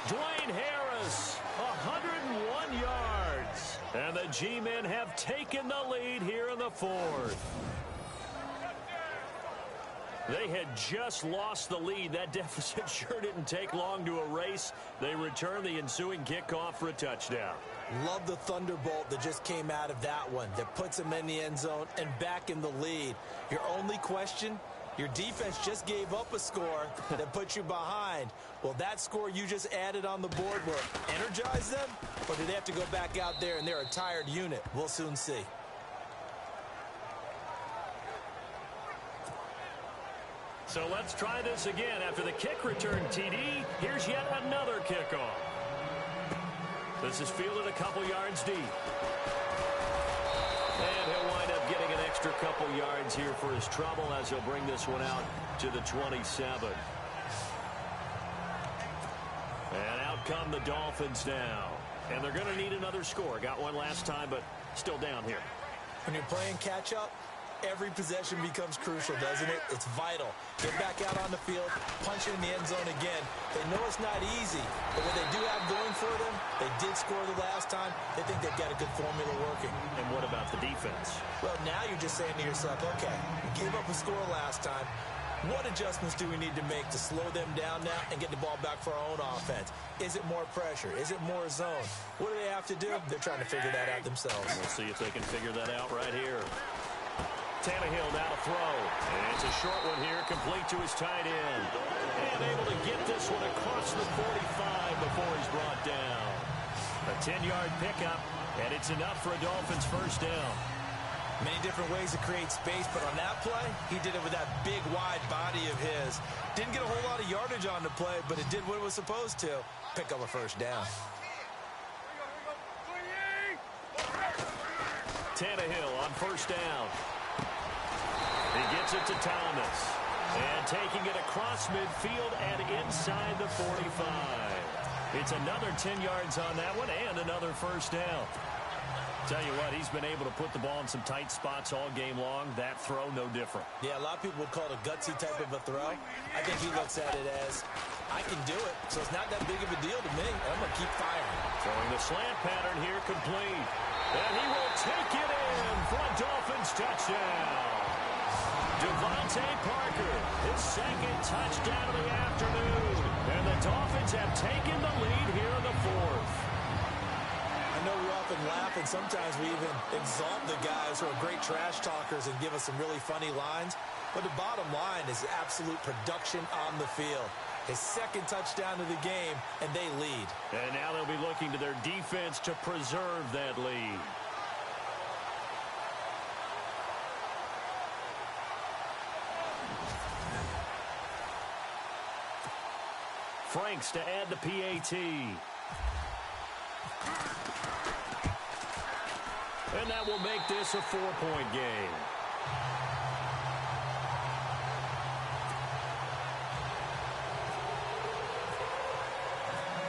Dwayne Harris, 101 yards. And the G-men have taken the lead here in the fourth. They had just lost the lead. That deficit sure didn't take long to erase. They return the ensuing kickoff for a touchdown. Love the thunderbolt that just came out of that one that puts them in the end zone and back in the lead. Your only question, your defense just gave up a score that put you behind. Will that score you just added on the board will energize them? Or do they have to go back out there and they're a tired unit? We'll soon see. So let's try this again. After the kick return TD, here's yet another kickoff. This is fielded a couple yards deep. And he'll wind up getting an extra couple yards here for his trouble as he'll bring this one out to the 27. And out come the Dolphins now. And they're going to need another score. Got one last time, but still down here. When you're playing catch-up, every possession becomes crucial, doesn't it? It's vital. Get back out on the field, punch it in the end zone again. They know it's not easy, but what they do have going for them, they did score the last time. They think they've got a good formula working. And what about the defense? Well, now you're just saying to yourself, okay, we gave up a score last time. What adjustments do we need to make to slow them down now and get the ball back for our own offense? Is it more pressure? Is it more zone? What do they have to do? They're trying to figure that out themselves. We'll see if they can figure that out right here. Tannehill now to throw. And it's a short one here, complete to his tight end. And able to get this one across the 45 before he's brought down. A 10-yard pickup, and it's enough for a Dolphins first down. Many different ways to create space, but on that play, he did it with that big, wide body of his. Didn't get a whole lot of yardage on the play, but it did what it was supposed to. Pick up a first down. Tannehill on first down. He gets it to Thomas. And taking it across midfield and inside the 45. It's another 10 yards on that one and another first down. Tell you what, he's been able to put the ball in some tight spots all game long. That throw, no different. Yeah, a lot of people would call it a gutsy type of a throw. I think he looks at it as, I can do it, so it's not that big of a deal to me. I'm going to keep firing. Throwing the slant pattern here complete. And he will take it in for a Dolphins touchdown. Devontae Parker, his second touchdown of the afternoon. And the Dolphins have taken the lead here in the fourth. I know we often laugh, and sometimes we even exalt the guys who are great trash talkers and give us some really funny lines. But the bottom line is absolute production on the field. His second touchdown of the game, and they lead. And now they'll be looking to their defense to preserve that lead. Franks to add the PAT. And that will make this a 4-point game.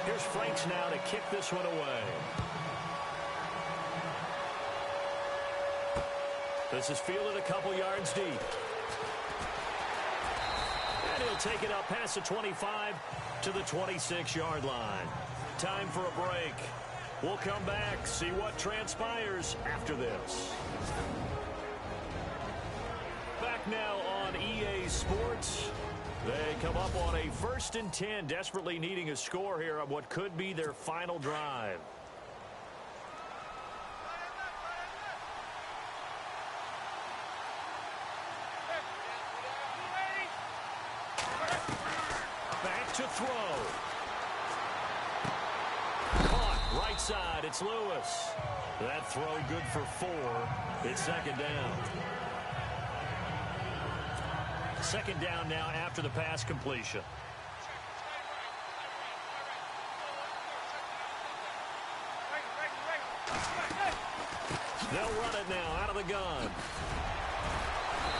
Here's Franks now to kick this one away. The This is fielded a couple yards deep. And he'll take it up past the 25 to the 26-yard line. Time for a break. We'll come back, see what transpires after this. Back now on EA Sports. They come up on a 1st and 10, desperately needing a score here on what could be their final drive. Back to throw. Caught right side. It's Lewis. That throw good for 4. It's 2nd down. 2nd down now after the pass completion. They'll run it now out of the gun.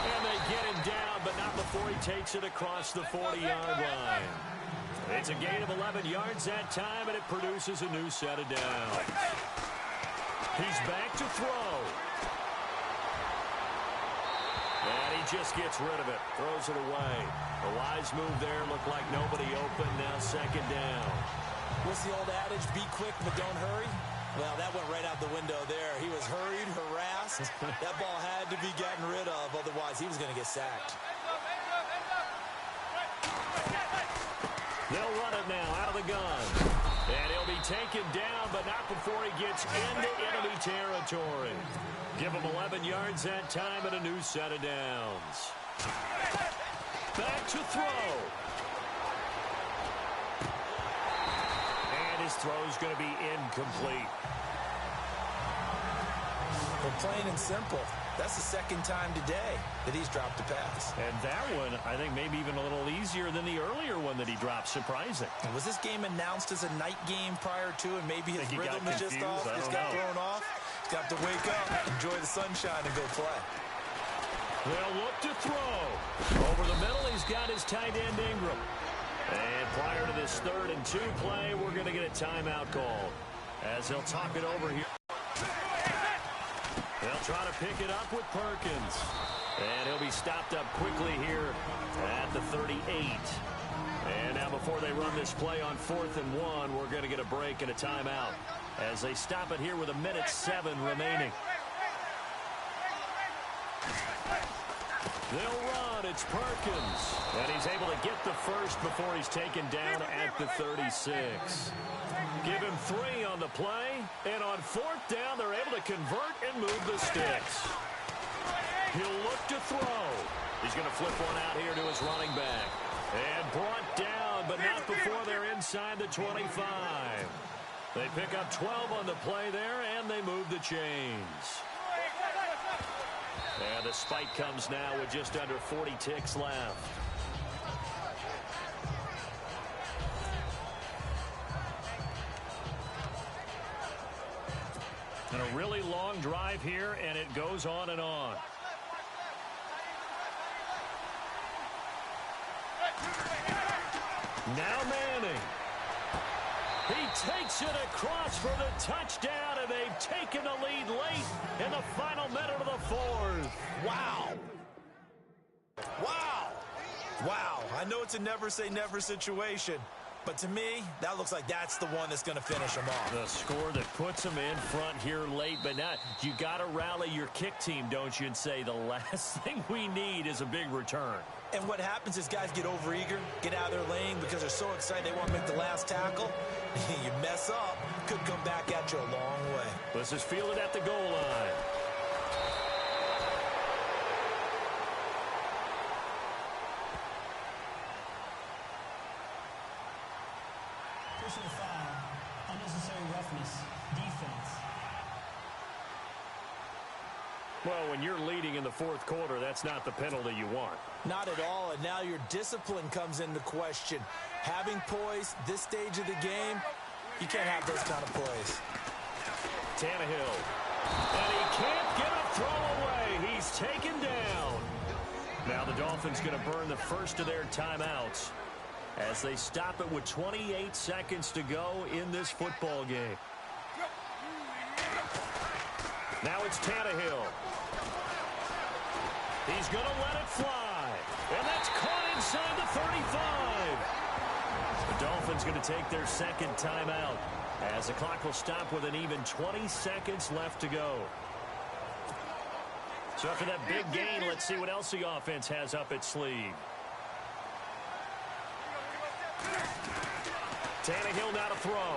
And they get him down, but not before he takes it across the 40-yard line. It's a gain of 11 yards that time, and it produces a new set of downs. He's back to throw. And he just gets rid of it, throws it away. A wise move there, looked like nobody open, now 2nd down. What's the old adage, be quick but don't hurry? Well, that went right out the window there. He was hurried, harassed. That ball had to be gotten rid of, otherwise he was going to get sacked. They'll run it now out of the gun. And he'll be taken down, but not before he gets into enemy territory. Give him 11 yards that time and a new set of downs. Back to throw. And his throw's going to be incomplete. Well, plain and simple. That's the 2nd time today that he's dropped a pass. And that one, I think, maybe even a little easier than the earlier one that he dropped. Surprising. And was this game announced as a night game prior to, and maybe his rhythm is just off? Just got thrown off. He's got to wake up, enjoy the sunshine, and go play. They'll look to throw. Over the middle, he's got his tight end, Ingram. And prior to this 3rd and 2 play, we're going to get a timeout call as they'll talk it over here. They'll try to pick it up with Perkins. And he'll be stopped up quickly here at the 38. And now before they run this play on 4th and 1, we're going to get a break and a timeout as they stop it here with 1:07 remaining. They'll run. It's Perkins. And he's able to get the first before he's taken down at the 36. Give him 3 on the play. And on 4th down, they're able to convert and move the sticks. He'll look to throw. He's going to flip one out here to his running back. And brought down, but not before they're inside the 25. They pick up 12 on the play there, and they move the chains. And the spike comes now with just under 40 ticks left. And a really long drive here, and it goes on and on. Now Manning. He takes it across for the touchdown, and they've taken the lead late in the final minute of the 4th. Wow. Wow. Wow. I know it's a never-say-never situation, but to me, that looks like that's the one that's going to finish them off. The score that puts them in front here late, but not. You got to rally your kick team, don't you, and say the last thing we need is a big return. And what happens is guys get overeager, get out of their lane because they're so excited they want to make the last tackle. You mess up, could come back at you a long way. This is fielded at the goal line. Personal foul, unnecessary roughness, defense. Well, when you're leading in the 4th quarter, that's not the penalty you want. Not at all, and now your discipline comes into question. Having poise this stage of the game, you can't have those kind of plays. Tannehill. And he can't get a throw away. He's taken down. Now the Dolphins going to burn the first of their timeouts as they stop it with 28 seconds to go in this football game. Now it's Tannehill. He's going to let it fly. And that's caught inside the 35. The Dolphins going to take their second timeout as the clock will stop with an even 20 seconds left to go. So after that big gain, let's see what else the offense has up its sleeve. Tannehill now to throw.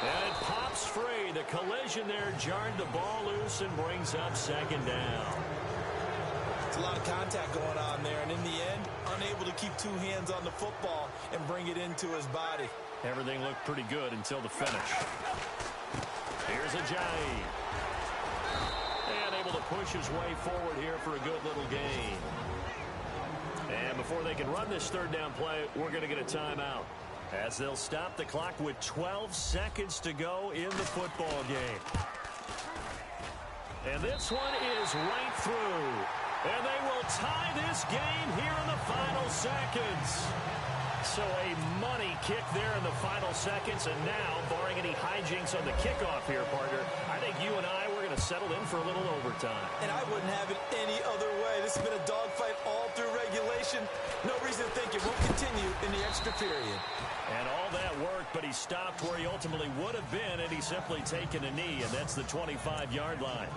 And it pops free. The collision there jarred the ball loose and brings up second down. It's a lot of contact going on there, and in the end, unable to keep two hands on the football and bring it into his body. Everything looked pretty good until the finish. Here's Ajayi. And able to push his way forward here for a good little gain. And before they can run this third down play, we're going to get a timeout, as they'll stop the clock with 12 seconds to go in the football game. And this one is right through. And they will tie this game here in the final seconds. So a money kick there in the final seconds. And now, barring any hijinks on the kickoff here, partner, I think you and I, we're going to settle in for a little overtime. And I wouldn't have it any other way. This has been a dogfight all through regulation. No reason to think it won't continue in the extra period. And all that worked, but he stopped where he ultimately would have been, and he's simply taken a knee, and that's the 25-yard line.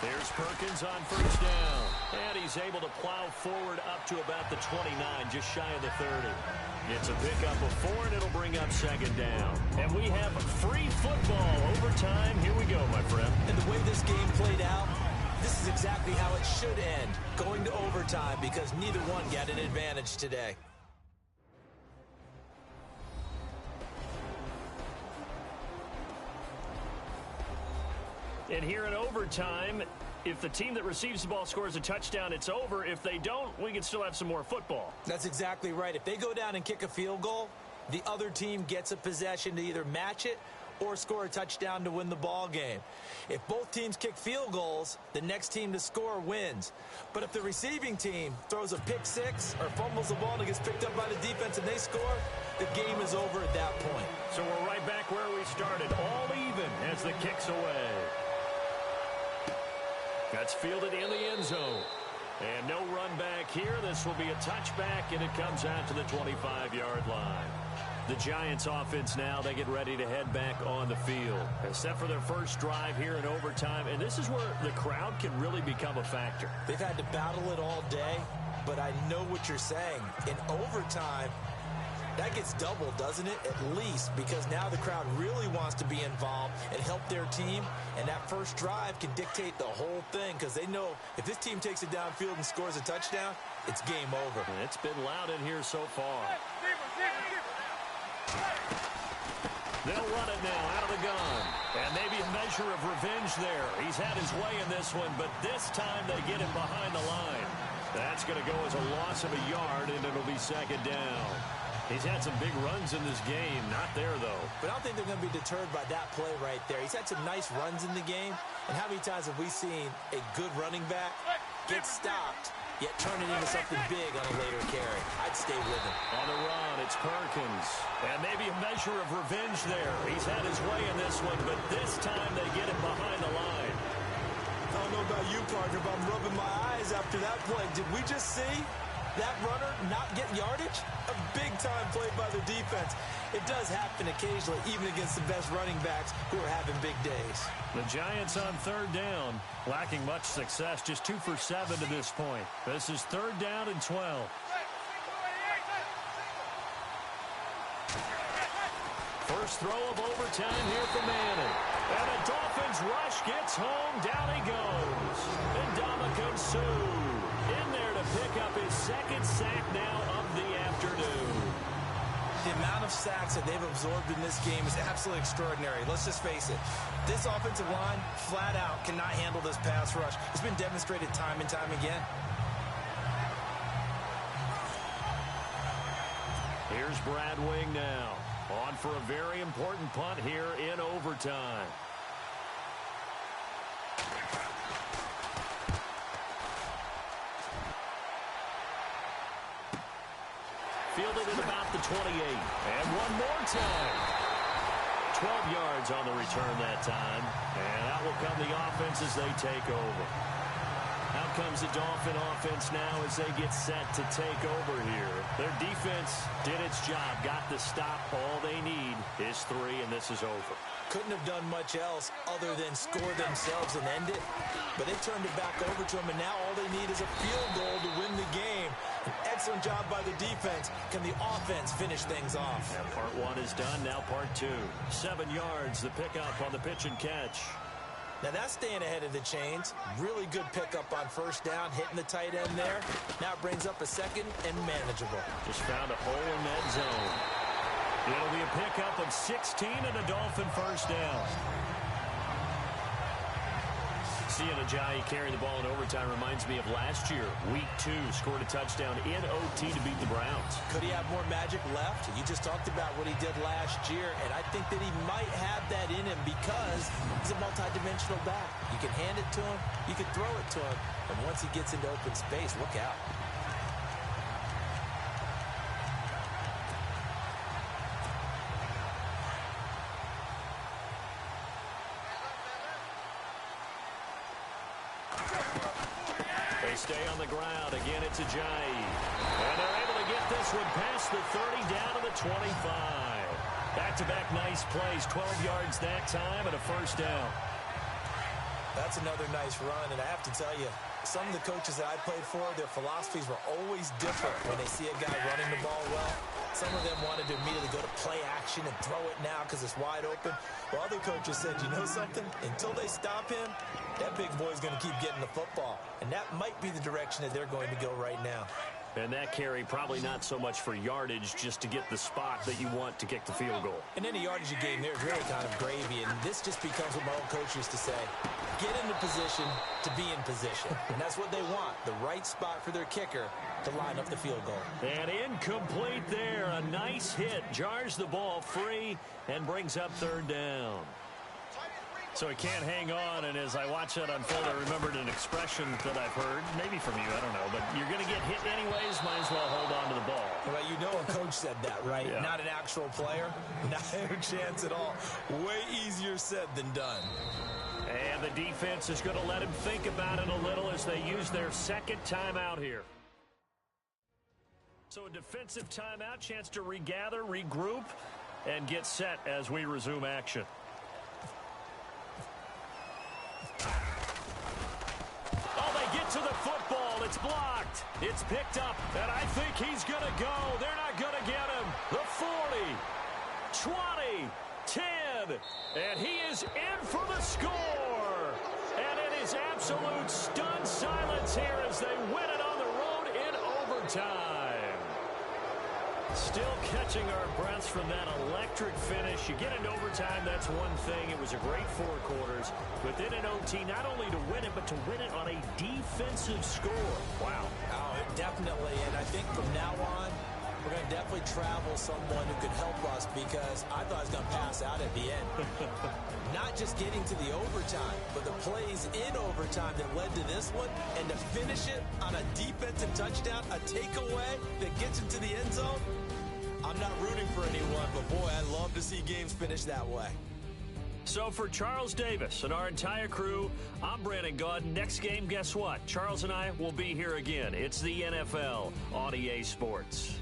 There's Perkins on first down. And he's able to plow forward up to about the 29, just shy of the 30. It's a pickup of 4, and it'll bring up second down. And we have free football overtime. Here we go, my friend. And the way this game played out, this is exactly how it should end, going to overtime, because neither one got an advantage today. And here in overtime, if the team that receives the ball scores a touchdown, it's over. If they don't, we can still have some more football. That's exactly right. If they go down and kick a field goal, the other team gets a possession to either match it or score a touchdown to win the ball game. If both teams kick field goals, the next team to score wins. But if the receiving team throws a pick six or fumbles the ball and it gets picked up by the defense and they score, the game is over at that point. So we're right back where we started, all even as the kick's away. That's fielded in the end zone. And no run back here. This will be a touchback, and it comes out to the 25-yard line. The Giants offense now, they get ready to head back on the field. Except for their first drive here in overtime. And this is where the crowd can really become a factor. They've had to battle it all day, but I know what you're saying. In overtime, that gets doubled, doesn't it? At least, because now the crowd really wants to be involved and help their team, and that first drive can dictate the whole thing, because they know if this team takes it downfield and scores a touchdown, it's game over. And it's been loud in here so far. They'll run it now out of the gun. And maybe a measure of revenge there. He's had his way in this one, but this time they get him behind the line. That's going to go as a loss of a yard, and it'll be second down. He's had some big runs in this game. Not there, though. But I don't think they're going to be deterred by that play right there. He's had some nice runs in the game. And how many times have we seen a good running back get stopped, yet turn it into something big on a later carry? I'd stay with him. On the run, it's Perkins. And maybe a measure of revenge there. He's had his way in this one, but this time they get him behind the line. I don't know about you, partner, but I'm rubbing my eyes after that play. Did we just see that runner not get yardage? A big-time play by the defense. It does happen occasionally, even against the best running backs who are having big days. The Giants on third down, lacking much success, just 2 for 7 to this point. This is third down and 12. First throw of overtime here for Manning. And the Dolphins rush gets home. Down he goes. And Ndamukong Suh in there to pick up his second sack now of the afternoon. The amount of sacks that they've absorbed in this game is absolutely extraordinary. Let's just face it. This offensive line, flat out, cannot handle this pass rush. It's been demonstrated time and time again. Here's Brad Wing now. On for a very important punt here in overtime. it at about the 28. And one more time. 12 yards on the return that time. And out will come the offense as they take over. Out comes the Dolphin offense now as they get set to take over here. Their defense did its job, got the stop. All they need is 3, and this is over. Couldn't have done much else other than score themselves and end it. But they turned it back over to them, and now all they need is a field goal to win the game. An excellent job by the defense. Can the offense finish things off? And part 1 is done, now part 2. 7 yards, the pickup on the pitch and catch. Now that's staying ahead of the chains. Really good pickup on first down, hitting the tight end there. Now it brings up a second and manageable. Just found a hole in that zone. It'll be a pickup of 16 and a Dolphin first down. Seeing Ajayi carry the ball in overtime reminds me of last year. Week 2, scored a touchdown in OT to beat the Browns. Could he have more magic left? You just talked about what he did last year, and I think that he might have that in him because he's a multidimensional back. You can hand it to him, you can throw it to him, and once he gets into open space, look out. Stay on the ground. Again, it's Ajayi. And they're able to get this one past the 30 down to the 25. Back-to-back nice plays. 12 yards that time and a first down. That's another nice run, and I have to tell you, some of the coaches that I played for, their philosophies were always different when they see a guy running the ball well. Some of them wanted to immediately go to play action and throw it now because it's wide open. While other coaches said, you know something? Until they stop him, that big boy's going to keep getting the football. And that might be the direction that they're going to go right now. And that carry probably not so much for yardage, just to get the spot that you want to kick the field goal. And any yardage you gain there is really kind of gravy. And this just becomes what my old coach used to say. Get into position to be in position. And that's what they want, the right spot for their kicker to line up the field goal. And incomplete there. A nice hit. Jars the ball free and brings up third down. So he can't hang on, and as I watch that unfold, I remembered an expression that I've heard, maybe from you, I don't know, but you're going to get hit anyways, might as well hold on to the ball. Well, you know a coach said that, right? Yeah. Not an actual player. Not a chance at all. Way easier said than done. And the defense is going to let him think about it a little as they use their second timeout here. So a defensive timeout, chance to regather, regroup, and get set as we resume action. Oh, they get to the football. It's blocked. It's picked up, and I think he's going to go. They're not going to get him. The 40, 20, 10, and he is in for the score. And it is absolute stunned silence here as they win it on the road in overtime. Still catching our breaths from that electric finish. You get into overtime, that's one thing. It was a great 4 quarters. But then in OT, not only to win it, but to win it on a defensive score. Wow. Oh, definitely. And I think from now on, we're going to definitely travel someone who could help us because I thought I was going to pass out at the end. Not just getting to the overtime, but the plays in overtime that led to this one, and to finish it on a defensive touchdown, a takeaway that gets into the end zone. I'm not rooting for anyone, but boy, I love to see games finish that way. So for Charles Davis and our entire crew, I'm Brandon Gaudin. Next game, guess what? Charles and I will be here again. It's the NFL on EA Sports.